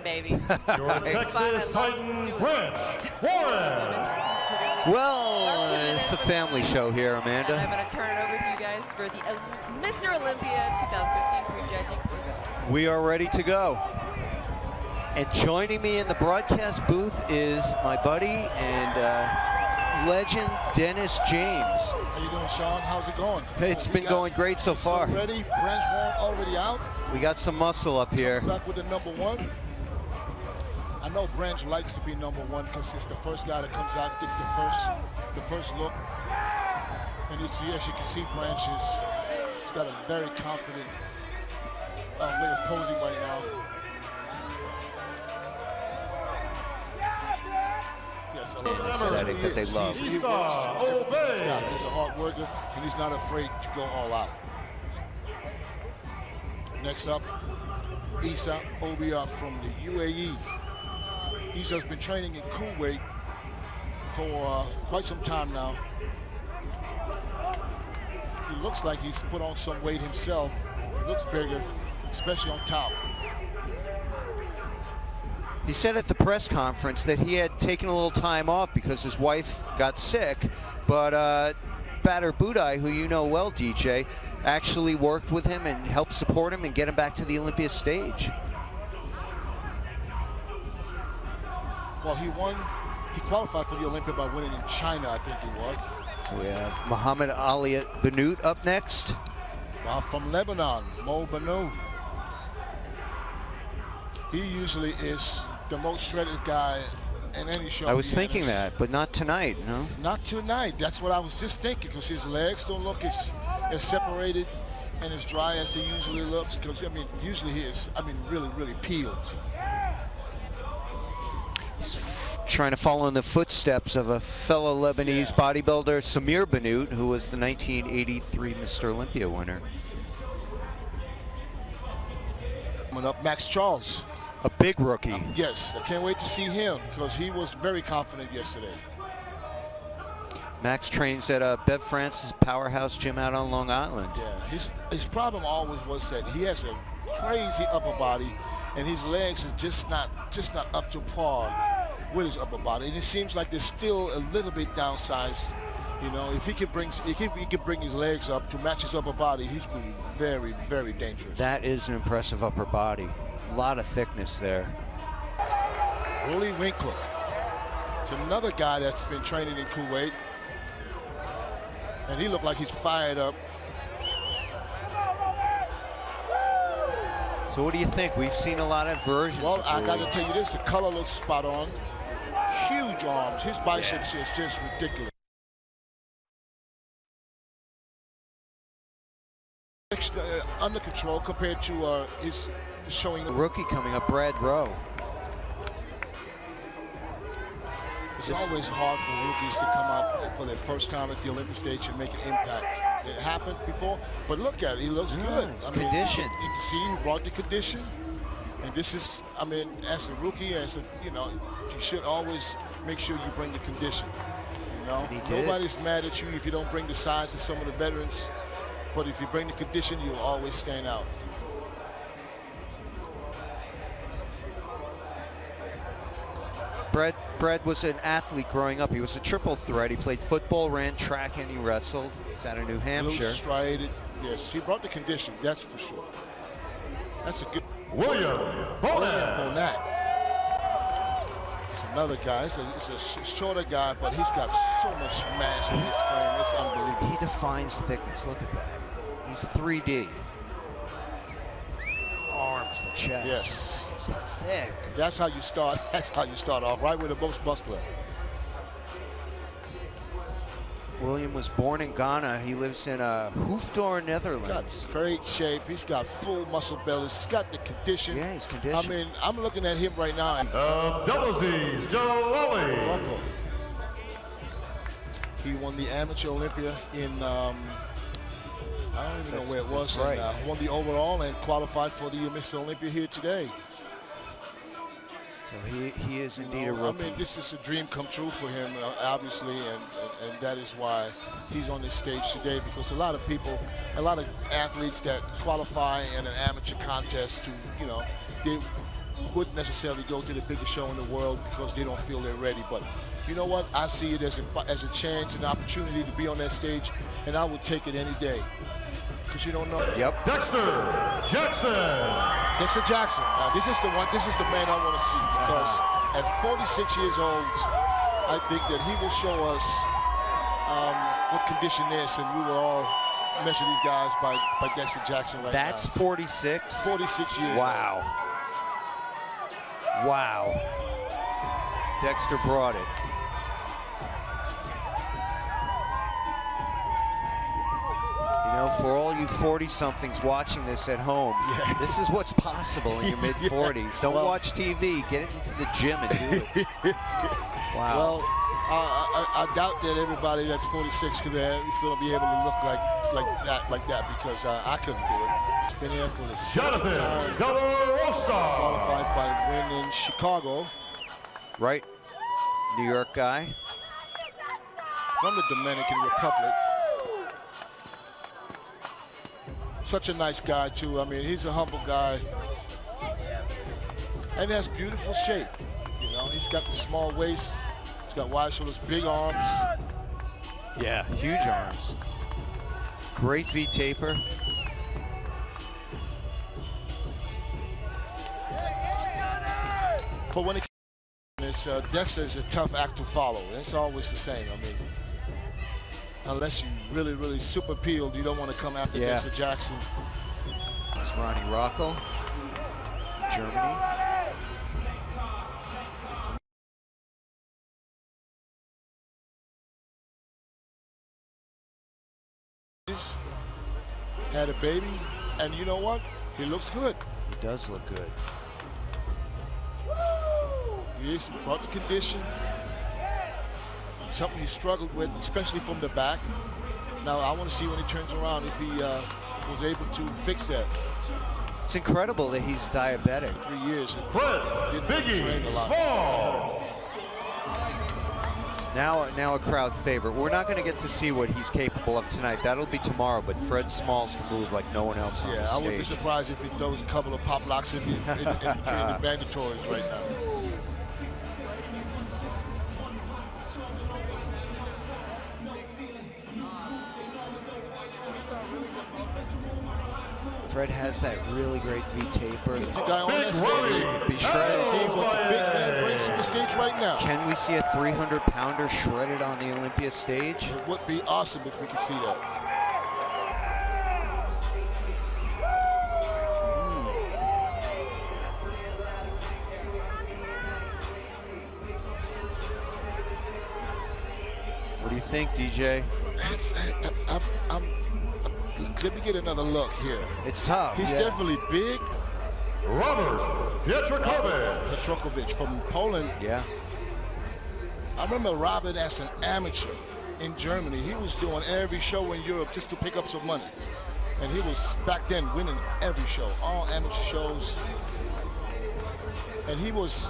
baby. Your Texas Titan, Branch Warren. Well, it's a family show here, Amanda. And I'm going to turn it over to you guys for the Mr. Olympia 2015 prejudging. We are ready to go. And joining me in the broadcast booth is my buddy and legend, Dennis James. How you doing, Sean? How's it going? It's been going great so far. Ready? Branch Warren already out. We got some muscle up here. Back with the #1. I know Branch likes to be #1 because it's the first guy that comes out, gets the first look. And it's, as you can see, Branch he's got a very confident way of posing right now. Yes, aesthetic that they love. He's a hard worker, and he's not afraid to go all out. Next up, Isa Obia from the UAE. Isa's been training in Kuwait for quite some time now. He looks like he's put on some weight himself. He looks bigger, especially on top. He said at the press conference that he had taken a little time off because his wife got sick, but Badr Budai, who you know well, DJ, actually worked with him and helped support him and get him back to the Olympia stage. Well, he qualified for the Olympia by winning in China, I think he was. So we have Muhammad Ali Banout up next. From Lebanon, Mo Banout. He usually is the most shredded guy in any show. I was thinking that, but not tonight, no? Not tonight. That's what I was just thinking, because his legs don't look as separated and as dry as he usually looks. Because, I mean, usually he is, really, really peeled. He's trying to follow in the footsteps of a fellow Lebanese bodybuilder, Samir Banout, who was the 1983 Mr. Olympia winner. Coming up, Max Charles. A big rookie. Yes, I can't wait to see him because he was very confident yesterday. Max trains at Bev Francis Powerhouse Gym out on Long Island. Yeah, his problem always was that he has a crazy upper body, and his legs are just not up to par with his upper body. And it seems like they're still a little bit downsized. You know, if he can bring his legs up to match his upper body, he's been very, very dangerous. That is an impressive upper body. A lot of thickness there. Roly Winkler. It's another guy that's been training in Kuwait. And he looked like he's fired up. So what do you think? We've seen a lot of versions. Well, I got to tell you this, the color looks spot on. Huge arms. His biceps is just ridiculous. Under control compared to his showing. The rookie coming up, Brad Rowe. It's always hard for rookies to come out for their first time at the Olympic stage and make an impact. It happened before, but look at it, he looks good. He's conditioned. You can see he brought the condition, and this is, as a rookie, you should always make sure you bring the condition. You know, nobody's mad at you if you don't bring the size of some of the veterans, but if you bring the condition, you'll always stand out. Brad was an athlete growing up. He was a triple threat. He played football, ran track, and he wrestled. He's out of New Hampshire. Blue striated. Yes, he brought the condition, that's for sure. That's a good. William Bonat. It's another guy. It's a shorter guy, but he's got so much mass in his frame. It's unbelievable. He defines thickness. Look at that. He's 3D. Arms, the chest. Yes. It's thick. That's how you start. That's how you start off, right with the most muscular. William was born in Ghana. He lives in Hoofddorp, Netherlands. Got great shape. He's got full muscle belly. He's got the condition. Yeah, he's conditioned. I'm looking at him right now. Double Z's, Joe Wally. He won the amateur Olympia in, I don't even know where it was. Right. And, won the overall and qualified for the Mr. Olympia here today. So he is indeed a rookie. This is a dream come true for him, obviously, and that is why he's on this stage today, because a lot of people, a lot of athletes that qualify in an amateur contest to, wouldn't necessarily go to the biggest show in the world because they don't feel they're ready. But you know what? I see it as a chance, an opportunity to be on that stage, and I would take it any day. Because you don't know. Yep. Dexter Jackson. Dexter Jackson. Now this is the one. This is the man I want to see because at 46 years old, I think that he will show us what condition is, and we will all measure these guys by Dexter Jackson right That's now. 46? 46 years. Wow. Wow. Dexter brought it. You know, for all you 40-somethings watching this at home, this is what's possible in your mid-40s. Don't watch TV. Get into the gym and do it. Wow. Well, I doubt that everybody that's 46 is going to be able to look like that because I couldn't do it. It's been here for the second time. Qualified by win in Chicago. Right. New York guy. From the Dominican Republic. Such a nice guy, too. I mean, he's a humble guy. And has beautiful shape. You know, he's got the small waist. He's got wide shoulders, big arms. Yeah, huge arms. Great V taper. But when it comes to Dexter is a tough act to follow. It's always the same. I mean, unless you really, really super peeled, you don't want to come after Dexter Jackson. It's Ronnie Rocco, Germany. Had a baby, and you know what? He looks good. He does look good. He brought the condition. Something he struggled with, especially from the back. Now I want to see when he turns around if he was able to fix that. It's incredible that he's diabetic. 3 years. And Fred didn't Biggie train a lot. Small. Now a crowd favorite. We're not going to get to see what he's capable of tonight. That'll be tomorrow, but Fred Smalls can move like no one else on the Yeah, I stage. wouldn't be surprised if he throws a couple of pop locks in the mandatories right now. Fred has that really great V taper. The guy on that stage. Be shredded. See what the big man brings to the stage right now. Can we see a 300-pounder shredded on the Olympia stage? It would be awesome if we could see that. What do you think, DJ? Let me get another look here. It's tough. He's definitely big. Robert Pietrkovic from Poland. Yeah. I remember Robert as an amateur in Germany. He was doing every show in Europe just to pick up some money. And he was back then winning every show, all amateur shows. And he was,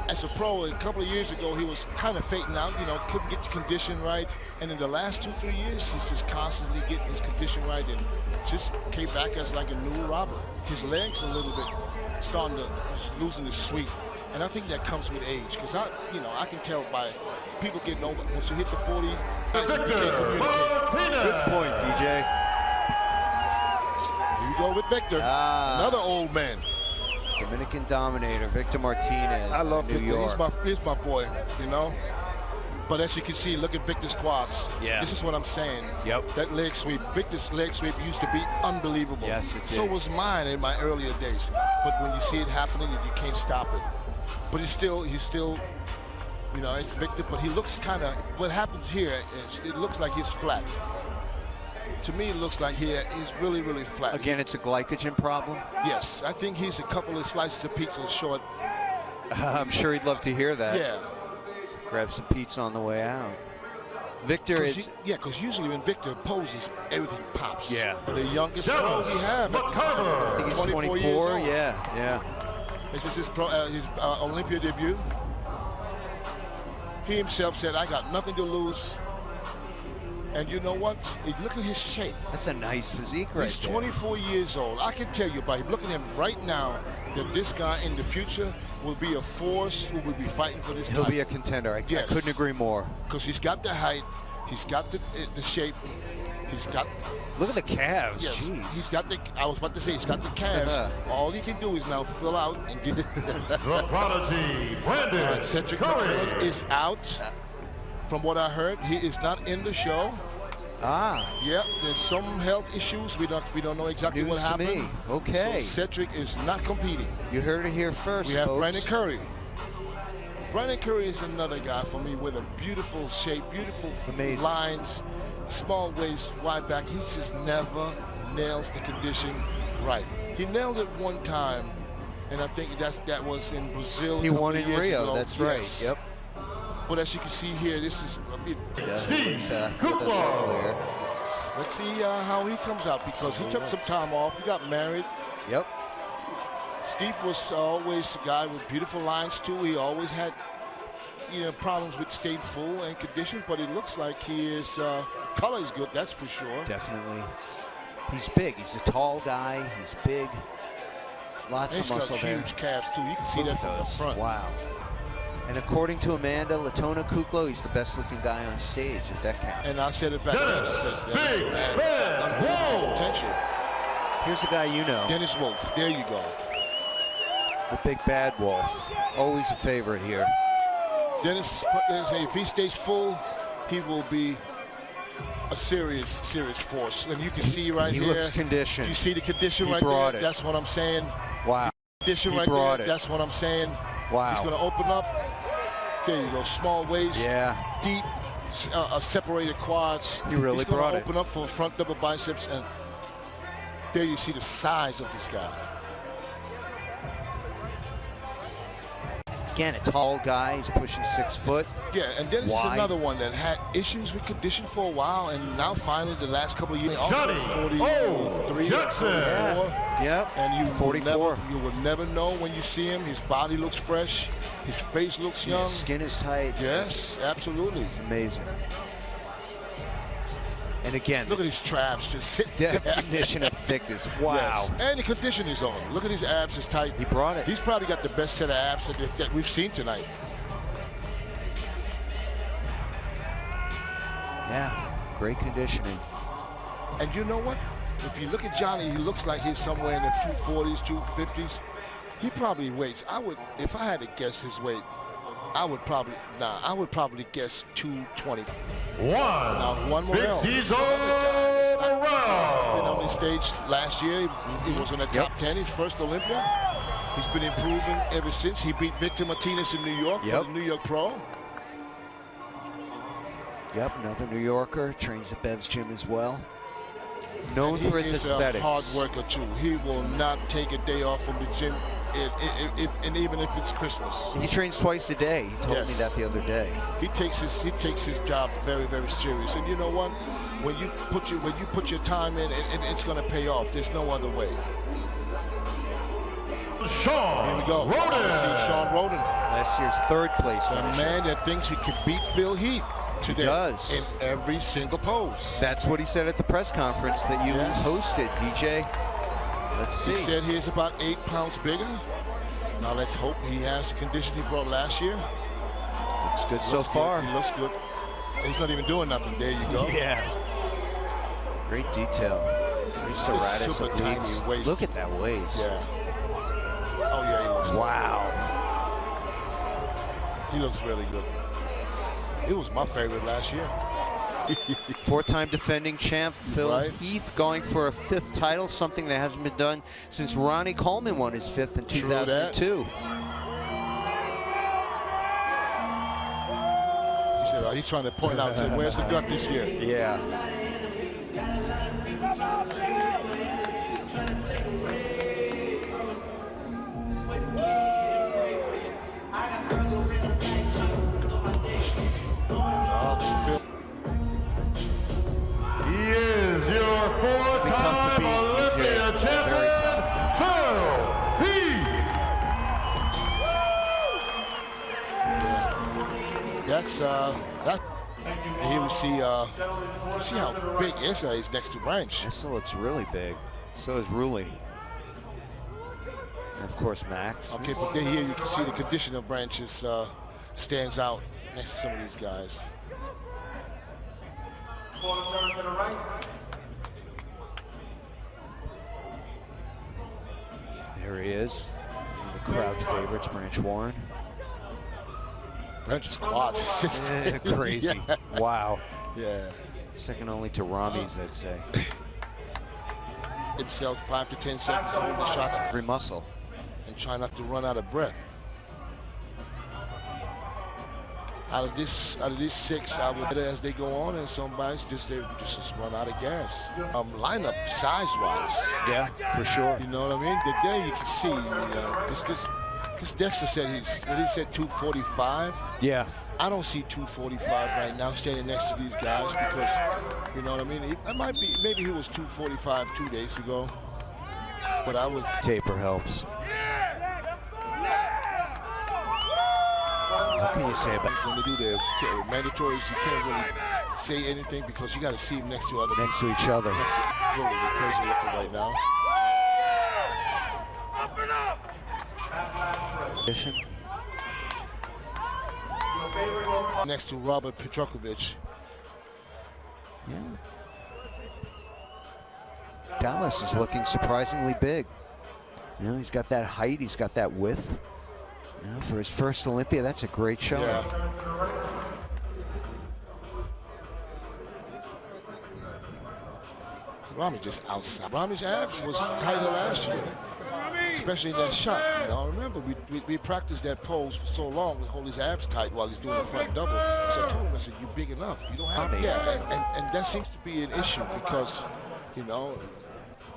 as a pro, a couple of years ago, he was kind of fading out, you know, couldn't get the condition right. And in the last 2-3 years, he's just constantly getting his condition right and just came back as like a new Robert. His legs a little bit starting to losing his sweep. And I think that comes with age, because I can tell by people getting over, once you hit the 40, you can't communicate. Good point, DJ. Here you go with Victor, another old man. Dominican dominator, Victor Martinez. I love New Victor. York. He's my boy, you know. But as you can see, look at Victor's quads. Yeah. This is what I'm saying. Yep. That leg sweep, Victor's leg sweep used to be unbelievable. Yes, it did. So was mine in my earlier days. But when you see it happening, you can't stop it. But he's still, you know, it's Victor, but he looks kind of, what happens here is it looks like he's flat. To me, it looks like he's really, really flat. Again, it's a glycogen problem? Yes, I think he's a couple of slices of pizza short. I'm sure he'd love to hear that. Yeah. Grab some pizza on the way out. Victor is... because usually when Victor poses, everything pops. Yeah. The youngest pro we have. I think he's 24, yeah. This is his Olympia debut. He himself said, I got nothing to lose. And you know what? Look at his shape. That's a nice physique right He's there. 24 years old. I can tell you by looking at him right now, that this guy in the future will be a force who will be fighting for this He'll title. be a contender. I Yes. couldn't agree more. Because he's got the height, he's got the shape, he's got... Look at the calves. Yes, Jeez. he's got the... I was about to say, he's got the calves. All he can do is now fill out and get... The Prodigy, Brandon Cedric Curry. McMillan is out. From what I heard, he is not in the show. Yep, there's some health issues. We don't know exactly News what to happened. me. Okay. So Cedric is not competing. You heard it here first, We have folks. Brandon Curry. Brandon Curry is another guy for me with a beautiful shape, beautiful Amazing. lines, small waist, wide back. He just never nails the condition right. He nailed it one time, and I think that was in Brazil. He won in Rio. Ago. That's Yes. right. Yep. But as you can see here, this is a bit. Steve with us Kukla. earlier. Let's see how he comes out, because he took some time off. He got married. Yep. Steve was always a guy with beautiful lines too. He always had, problems with staying full and conditioned, but it looks like he is. Color is good, that's for sure. Definitely. He's big. He's a tall guy. He's big. Lots And he's of muscle got there. huge calves too. You can see that from the front. Wow. And according to Amanda Latona Kuklo, he's the best looking guy on stage at that count. And I said it back then. I Dennis said, Big man, Bad it's got unbelievable Wolf. potential. Here's a guy you know, Dennis Wolf, there you go. the big bad wolf. Always a favorite here. Dennis, if he stays full, he will be a serious force. And you can see right He here. looks conditioned. You see the condition He right brought there? it. That's what I'm saying. Wow. Condition He right brought there. it. That's what I'm saying. Wow. He's going to open up. There you go. Small waist. Yeah. Deep, separated quads. He really He's going brought to it. open up for front double biceps. And there you see the size of this guy. Again, a tall guy. He's pushing 6 foot. Yeah, and Dennis is Wide. another one that had issues with condition for a while, and now finally the last couple of years, Johnny also 43, Jackson. 44. Yep. And you 44. you will never know when you see him. His body looks fresh. His face looks young. His skin is tight. Yes, absolutely. Amazing. And again, Look at his traps just sit there. definition of thickness. Wow. Yes. And the condition is on. Look at his abs, is tight. He brought it. He's probably got the best set of abs that we've seen tonight. Yeah. Great conditioning. And you know what? If you look at Johnny, he looks like he's somewhere in the 240s, 250s. He probably weighs, if I had to guess his weight, I would probably guess 220. Now, one more Big L. Diesel He's been around. on this stage last year. He was in the top 10, his first Olympia. He's been improving ever since. He beat Victor Martinez in New York for the New York Pro. Yep, another New Yorker. Trains at Bev's gym as well. Known for his He is aesthetics. a hard worker too. He will not take a day off from the gym, and even if it's Christmas. He trains twice a day. He told me that the other day. He takes his job very, very serious. And you know what? When you put your time in, it's going to pay off. There's no other way. Sean Here we go. Roden. See Sean Roden, Last year's 3rd place a finisher. man that thinks he can beat Phil Heath today does. in every single pose. That's what he said at the press conference that you hosted, DJ. Let's see. He said he's about 8 pounds bigger. Now let's hope he has the condition he brought last year. Looks good so Looks far. good. He looks good. He's not even doing nothing. There you go. Yeah. Great detail. There's Serratus super obliques. tiny waist. Look at that waist. Yeah. Oh yeah, he looks Wow. good. He looks really good. It was my favorite last year. 4-time defending champ Phil Right. Heath going for a 5th title, something that hasn't been done since Ronnie Coleman won his 5th in 2002. He said, he's trying to point out, said, where's the gut this year? Yeah. He is your 4-time Olympia champion, Phil Heath. That's that. And here we see how big Issa is next to Branch. Issa looks really big. So is Ruli. And of course, Max. Okay, but then here you can see the condition of branches stands out next to some of these guys. There he is. The crowd favorites, Branch Warren. Branch's quads. Crazy. Yeah. Wow. Yeah. Second only to Rami's, I'd say. Itself 5 to 10 seconds to hold the shots Every muscle. and try not to run out of breath. Out of these 6, I would as they go on, and somebody's just run out of gas. Lineup size-wise. Yeah, for sure. You know what I mean? Today you can see, because Dexter said he said 245. Yeah. I don't see 245 right now standing next to these guys because, you know what I mean? It might be, maybe he was 245 2 days ago, but I would. Taper helps. What can you say about When they do their mandatories, you can't really say anything because you got to see them next to other next to each other? Next to, really, they're crazy looking right now. Next to Robert Petrokovich. Yeah. Dallas is looking surprisingly big. You know, he's got that height, he's got that width. You know, for his first Olympia, that's a great showing. Yeah. Rami just outside. Rami's abs was tighter last year, especially in that shot. You know, remember we practiced that pose for so long. We hold his abs tight while he's doing the front double. So I told him, I said, "You're big enough. You don't have." Yeah, and that seems to be an issue because, you know,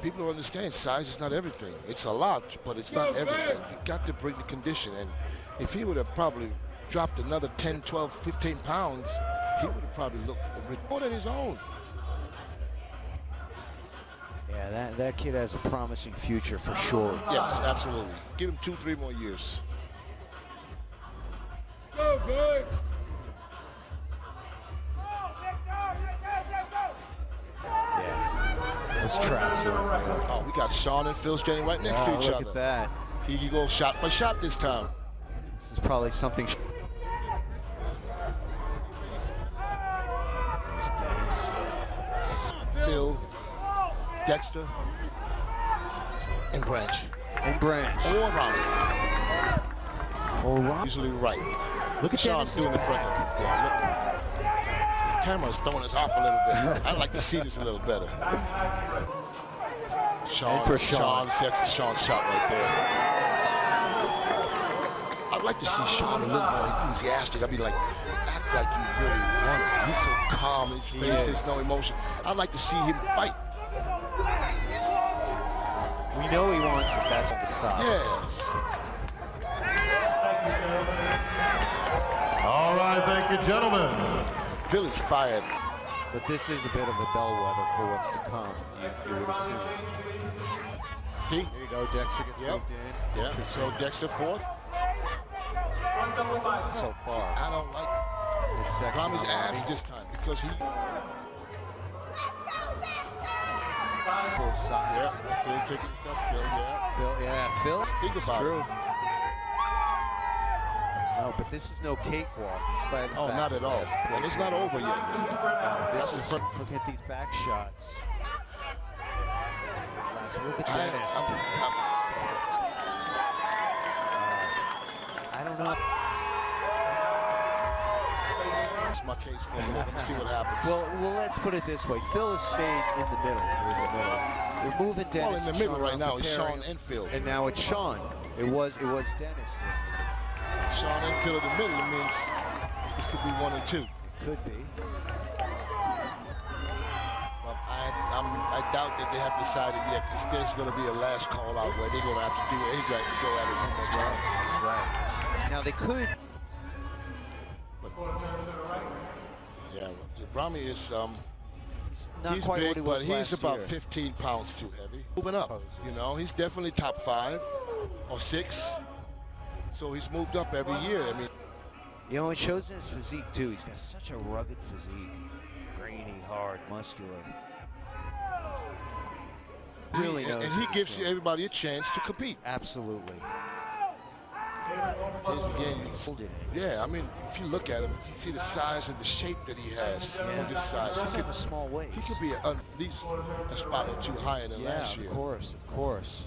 people don't understand size is not everything. It's a lot, but it's not everything. You got to bring the condition. And if he would have probably dropped another 10, 12, 15 pounds, he would have probably looked more than his own. Yeah, that kid has a promising future for sure. Yes, absolutely. Give him 2, 3 more years. Yeah. Those traps are. Oh, we got Sean and Phil standing right next to each Look other. at that. Here you go, shot by shot this time. This is probably something. Phil, Dexter, and Branch. And Branch. Or Ronnie. Or Ron. Usually right. Look at Sean Dennis. doing the front. Yeah, look. The camera's throwing us off a little bit. I'd like to see this a little better. Sean, And for Sean. That's Sean's shot right there. I'd like to see Sean a little more enthusiastic. I'd be like, act like you really want it. He's so calm in his face, there's no emotion. I'd like to see him fight. We know he wants it. That's the stop. Yes. All right, thank you, gentlemen. Phil is fired. But this is a bit of a bellwether for what's to come. You would assume. See? There you go. Dexter gets moved in. Yeah. So Dexter fourth. So far. I don't like Good section Rami's on abs Rami. this time because he. Full size. Yeah. Phil taking his stuff. Phil. Yeah. Phil, Phil. Think It's about true. it. No, but this is no cakewalk. In spite of the Oh, fact not that at all. that's And it's not over yet. This the is, front. look at these back shots. Look at I don't know. It's my case for him. Let's see what happens. Well, let's put it this way. Phil has stayed in the middle. They're moving Dennis. Well, in the and middle Sean right around, now is preparing Sean him. and Phil. And now it's Sean. It was Dennis. Sean and Phil in the middle. It means this could be 1 or 2. Could be. I doubt that they have decided yet because there's going to be a last call out where they're going to have to do it. They're going to have to go at it one more time. That's right. Now they could. Yeah, Rami is Not he's quite big, what he but was he's last about year. 15 pounds too heavy. Moving up, you know, he's definitely top 5 or 6. So he's moved up every year. I mean, You know, it shows in his physique too. He's got such a rugged physique. Grainy, hard, muscular. really knows. And he gives everybody a chance to compete. Absolutely. Here's again, yeah, I mean, if you look at him, you see the size and the shape that he has for this size. He does have a small waist. He could be at least a spot or two higher than last year. Of course, of course.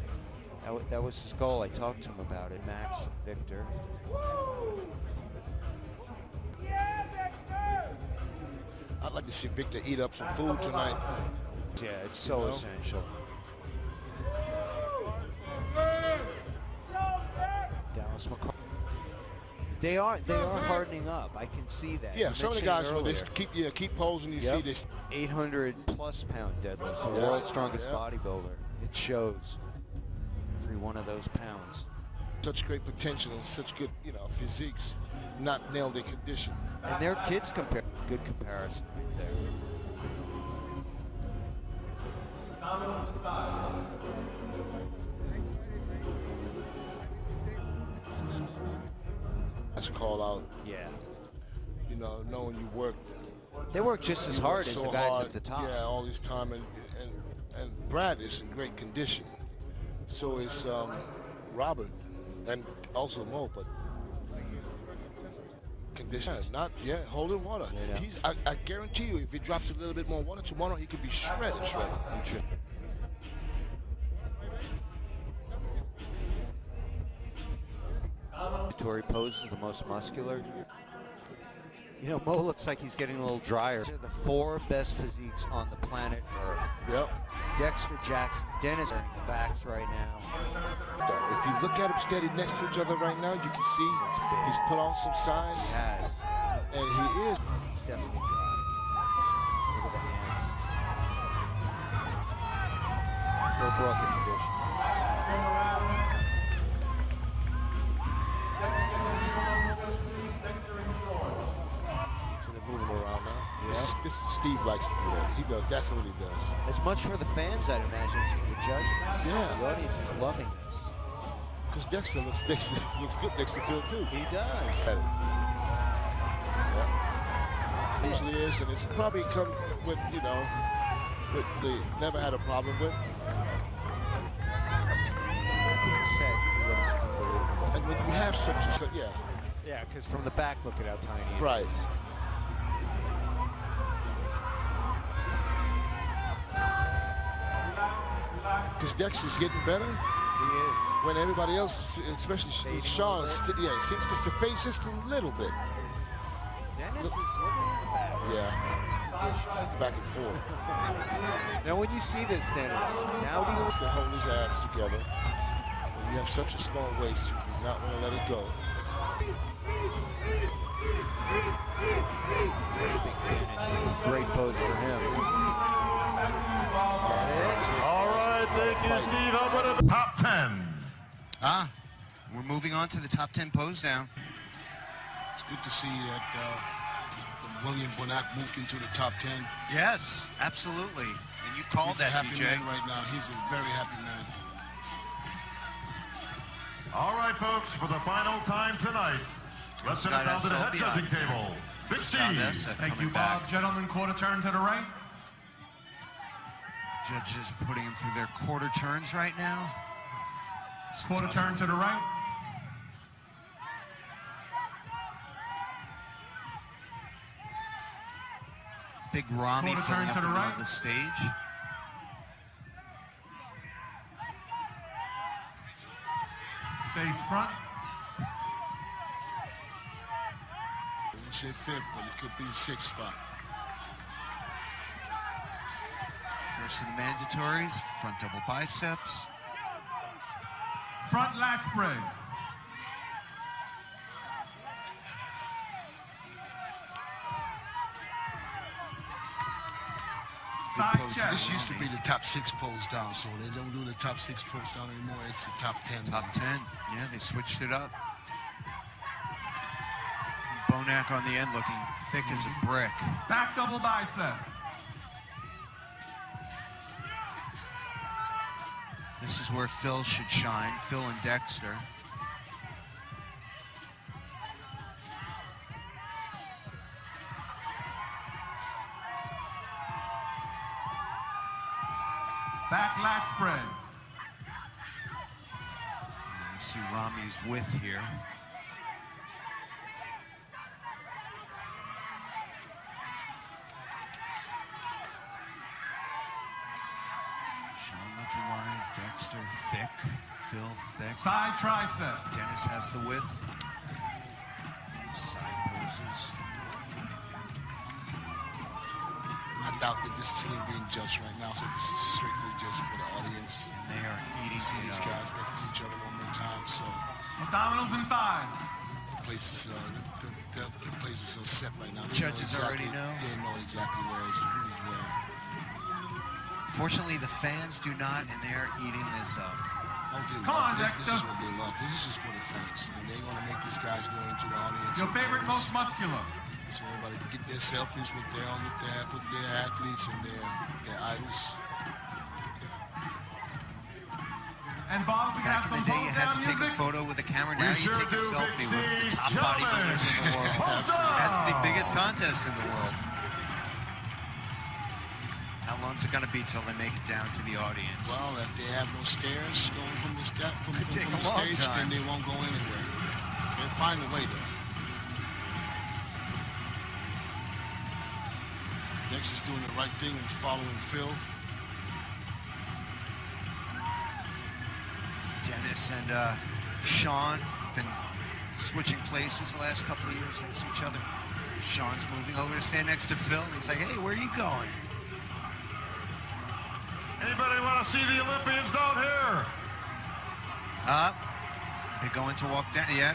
That was his goal. I talked to him about it. Max and Victor. I'd like to see Victor eat up some food tonight. Yeah, it's so essential. Dallas McCarthy. They are hardening up. I can see that. Yeah, You some of the mentioned guys it so earlier. they keep posing. You see this 800+ pound deadlift. The world's strongest bodybuilder. It shows. Every one of those pounds. Such great potential and such good, physiques, not nailed their condition. And their kids good comparison right there. That's call out. Yeah. Knowing you work. They work just as hard as the guys at the top. Yeah, all this time, and Brad is in great condition. So is Robert, and also Mo, but condition not holding water. Yeah. I guarantee you, if he drops a little bit more water tomorrow, he could be shredded. Tory Pose is the most muscular. Mo looks like he's getting a little drier. They're the 4 best physiques on the planet Earth. Yep. Dexter, Jackson, Dennis are in the backs right now. If you look at them steady next to each other right now, you can see he's put on some size. He has. And he is. He's definitely dry. Look at the hands. Full broken condition. So they're moving around now. Yeah. This is Steve likes to do that. He does. That's what he does. As much for the fans, I'd imagine, as for the judges. Yeah. The audience is loving this. Because Dexter looks good next to Phil too. He does. Yeah. Usually is, and it's probably come with with the never had a problem with. And when you have such a Yeah, because from the back, look at how tiny it right. is. Because Dexter's getting better. He is. When everybody else, especially Sean, seems just to face just a little bit. Dennis look at his back. Yeah. Back and forth. Now, when you see this, Dennis, now do you To hold his abs together. When you have such a small waist, you do not want to let it go. Great pose for him. All right, thank you, Steve. How about the top 10? We're moving on to the top 10 pose now. It's good to see that William Bonac moved into the top 10. Yes, absolutely. And you called He's a that, happy DJ. man right now. He's a very happy man. All right, folks, for the final time tonight, let's send it down to the head judging table. Big Steve. Thank you, Bob. Gentlemen, quarter turn to the right. Judges are putting them through their quarter turns right now. Quarter turn to the right. Big Rami Quarter filling turn up to the the middle right. of the stage. Face front. We say 5th, but it could be 6th spot. First of the mandatories, front double biceps. Front lat spread. Side chest. This used to be the top 6 pose down, so they don't do the top 6 pose down anymore. It's the top 10. Top 10. Yeah, they switched it up. Bonac on the end looking thick as a brick. Back double bicep. This is where Phil should shine. Phil and Dexter. Back Back lat spread. You see Rami's width here. Sean looking wide, Dexter thick, Phil thick. Side tricep. Dennis has the width. Side poses. I doubt that this is him being judged right now, so this is strictly just for the audience. They are eating See these it up. guys next to each other one more time, so Abdominals and thighs. the place is the place is so set right now. They Judges already know? They know exactly who's where. Fortunately, the fans do not, and they're eating this up. Oh, they Come love on, this. Dexter. This is what they love. This is just for the fans. And they want to make these guys go into the audience. Your favorite, and most muscular. so everybody can get their selfies with their athletes and their idols. And Bob, we can have Back in some the day, you had down to take a music. photo with the camera. Now We you sure take a do, selfie Big with the Steve. top Gentlemen, bodybuilders in the world. hold on. That's the biggest contest in the world. How long's it going to be till they make it down to the audience? Well, if they have no stairs going from the Could take a the long stage, time. then they won't go anywhere. They'll find a way though. Dexter's doing the right thing and following Phil. Dennis and Sean been switching places the last couple of years against each other. Sean's moving over to stand next to Phil. He's like, hey, where are you going? Anybody want to see the Olympians down here? They're going to walk down, yeah.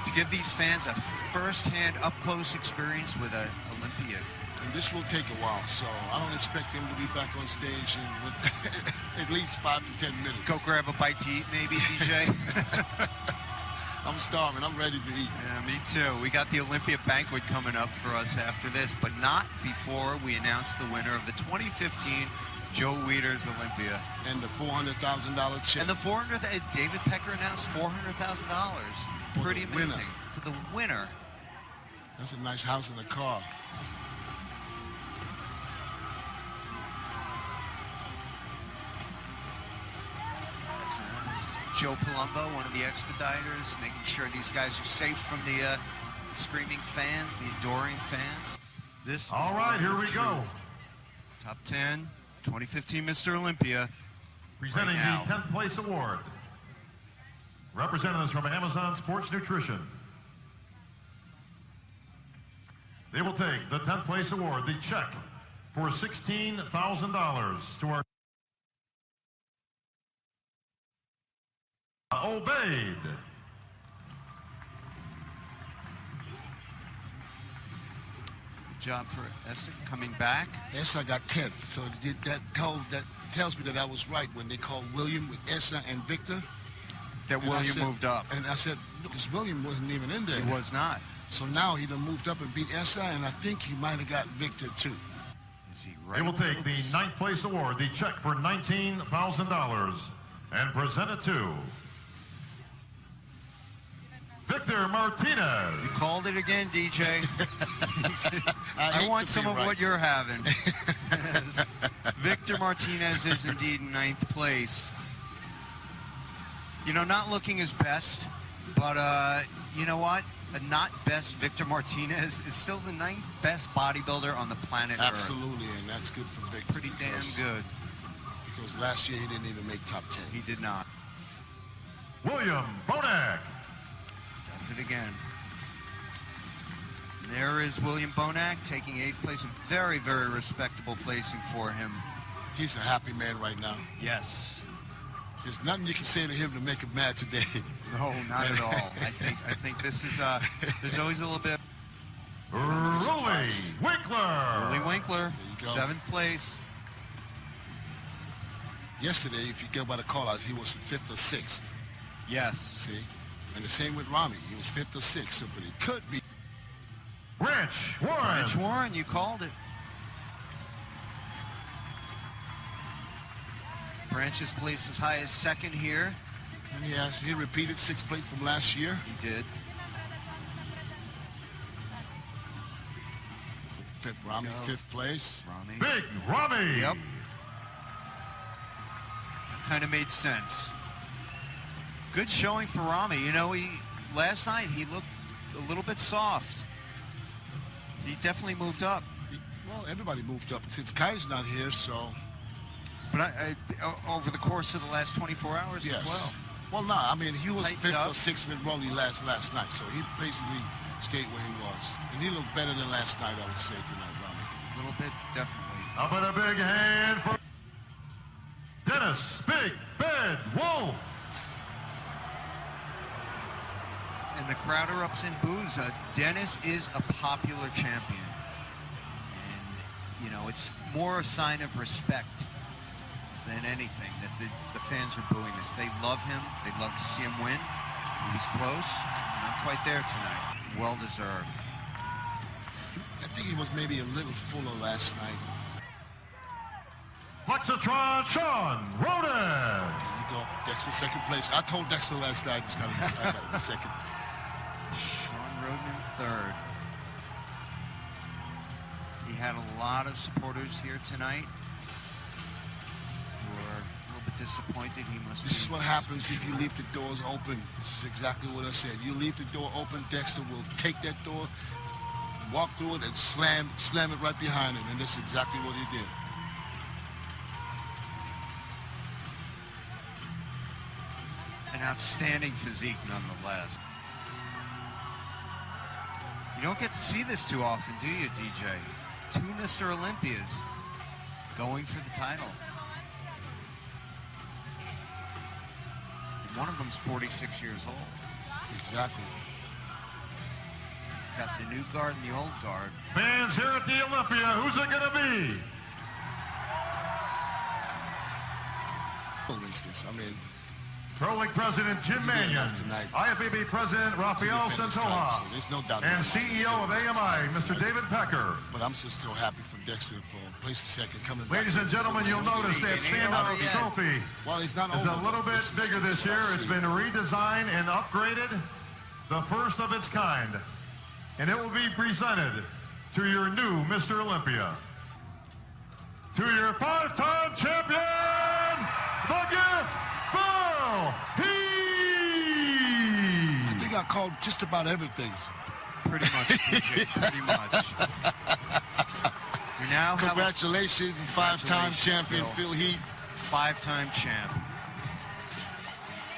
To give these fans a first-hand, up-close experience with a Olympia. And this will take a while, so I don't expect him to be back on stage in with at least 5 to 10 minutes. Go grab a bite to eat, maybe, DJ? I'm starving. I'm ready to eat. Yeah, me too. We got the Olympia banquet coming up for us after this, but not before we announce the winner of the 2015 Joe Weider's Olympia. And the $400,000 check. And the 400th, David Pecker announced $400,000. Pretty the winner. amazing. For the winner. That's a nice house and a car. That's Joe Palumbo, one of the expediters, making sure these guys are safe from the screaming fans, the adoring fans. This All right, here we go. Top 10, 2015 Mr. Olympia. Presenting Right now. the 10th place award. Representatives from Amazon Sports Nutrition. They will take the 10th place award, the check for $16,000 to our Obeyed. Good job for Essick coming back. Essa got 10th, so that tells me that I was right when they called William with Essa and Victor. That And I William said- moved up. And I said, because William wasn't even in there. He was not. So now he done moved up and beat Essa, and I think he might have got Victor too. Is he They will right? take the 9th place award, the check for $19,000, and present it to Victor Martinez. You called it again, DJ. I hate want to some be of right. what you're having. Yes. Victor Martinez is indeed in 9th place. You know, not looking his best, but you know what? A not best Victor Martinez is still the 9th best bodybuilder on the planet Earth. Absolutely, and that's good for Victor. Pretty damn because- good. Because last year he didn't even make top 10. He did not. William Bonac. Does it again. There is William Bonac taking 8th place. A very, very respectable placing for him. He's a happy man right now. Yes. There's nothing you can say to him to make him mad today. No, not at all. I think this is there's always a little bit. Rolly Winkler. Willie Winkler, you go. 7th place. Yesterday, if you go by the call-outs, he was 5th or 6th. Yes. See? And the same with Rami. He was 5th or 6th, so but he could be. Branch Warren. Rich Warren, you called it. Branch is placed as high as 2nd here. And he repeated 6th place from last year. He did. 5th, Rami, Go. 5th place. Rami. Big Rami. Yep. kind of made sense. Good showing for Rami. You know, last night he looked a little bit soft. He definitely moved up. Well, everybody moved up since Kai's not here, so. But over the course of the last 24 hours Yes. as well. Well, no, I mean, he was Tightened fifth up. or sixth with Rolly last night, so he basically stayed where he was. And he looked better than last night, I would say, tonight, Rami. A little bit, definitely. How about a big hand for Dennis Big Bad Wolf? And the crowd erupts in boos. Dennis is a popular champion. And, you know, it's more a sign of respect than anything that the fans are booing this. They love him. They'd love to see him win. He was close. Not quite there tonight. Well deserved. I think he was maybe a little fuller last night. Flexitron Sean Roden. There you go, Dexter, second place. I told Dexter last night he's got to be second. Sean Roden in third. He had a lot of supporters here tonight who are a little bit disappointed. He must. This is what happens if you leave the doors open. This is exactly what I said. You leave the door open, Dexter will take that door, walk through it, and slam it right behind him. And that's exactly what he did. An outstanding physique, nonetheless. You don't get to see this too often, do you, DJ? Two Mr. Olympias going for the title. And one of them's 46 years old. Exactly. Got the new guard and the old guard. Fans here at the Olympia, who's it gonna be? For instance, I mean, Pro League President Jim Mannion, tonight. IFBB President Rafael Santoja, so there's no doubt and about it. CEO of AMI, Mr. David Pecker. But I'm just still happy for Dexter for placing second, coming back. Ladies and gentlemen, you'll notice that standout trophy Well, he's not is over, a little bit bigger this year. It's been redesigned and upgraded, the first of its kind. And it will be presented to your new Mr. Olympia. To your five-time champion, the gift, Phil Heath! I think I called just about everything. Pretty much, DJ, pretty much. We now have Congratulations, five-time Congratulations, champion Phil. Phil Heath. Five-time champ.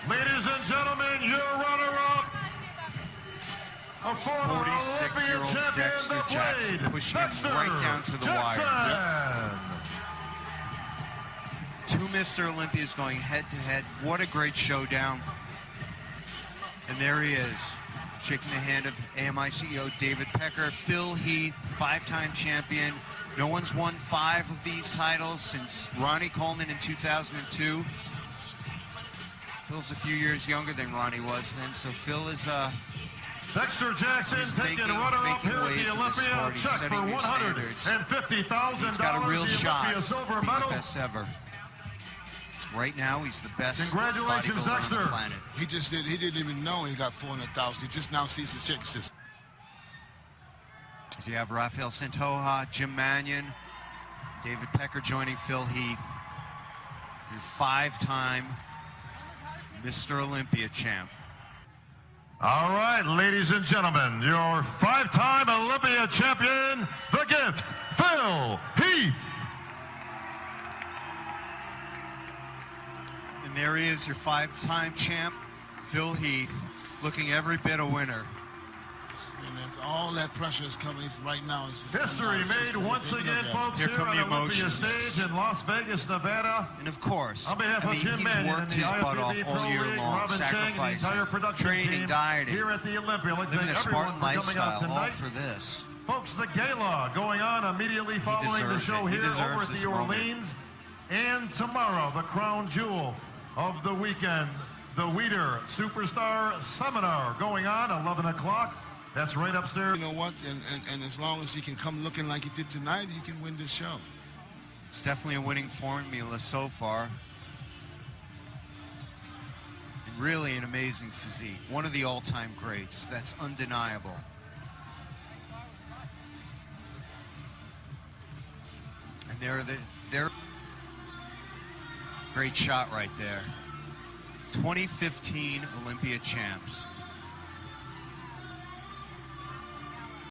Ladies and gentlemen, your runner-up, a former Olympian 46-year-old champion, Dexter the Jackson, Blade, pushing him Dexter right down to the Jackson. wire. Two Mr. Olympias going head-to-head. What a great showdown. And there he is, shaking the hand of AMI CEO David Pecker. Phil Heath, five-time champion. No one's won 5 of these titles since Ronnie Coleman in 2002. Phil's a few years younger than Ronnie was then, so Phil is Dexter Jackson He's taking making runner-up here at waves the in the Olympia. sport. He's Check for setting new $150,000. he's got a real the shot Olympia to silver be medal. the best ever. Right now, he's the best Congratulations, bodybuilder Dexter. on the planet. He didn't even know he got 400,000. He just now sees his check system. You have Rafael Santoja, Jim Mannion, David Pecker joining Phil Heath. Your 5-time Mr. Olympia champ. All right, ladies and gentlemen, your 5-time Olympia champion, the gift, Phil Heath. And there he is, your 5-time champ, Phil Heath, looking every bit a winner. And that's all that pressure is coming right now. It's just History made once again, folks, Here here come on the Olympia emotions. stage in Las Vegas, Nevada. And of course, On behalf I mean, of Jim he's Mannion worked and the his butt off IFBB all Pro year League, long, Robin Chang, and the sacrificing, entire production training, team dieting, here at the Olympia. I'd like to living a thank everyone Spartan for coming out lifestyle, all tonight. for this. Folks, the gala going on immediately following the deserves show it. He here over deserves at this the moment. Orleans. And tomorrow, the crown jewel of the weekend, the Weeder Superstar Seminar going on 11 o'clock. That's right upstairs. You know what? And as long as he can come looking like he did tonight, he can win this show. It's definitely a winning formula so far. And really an amazing physique. One of the all-time greats. That's undeniable. And Great shot right there. 2015 Olympia champs.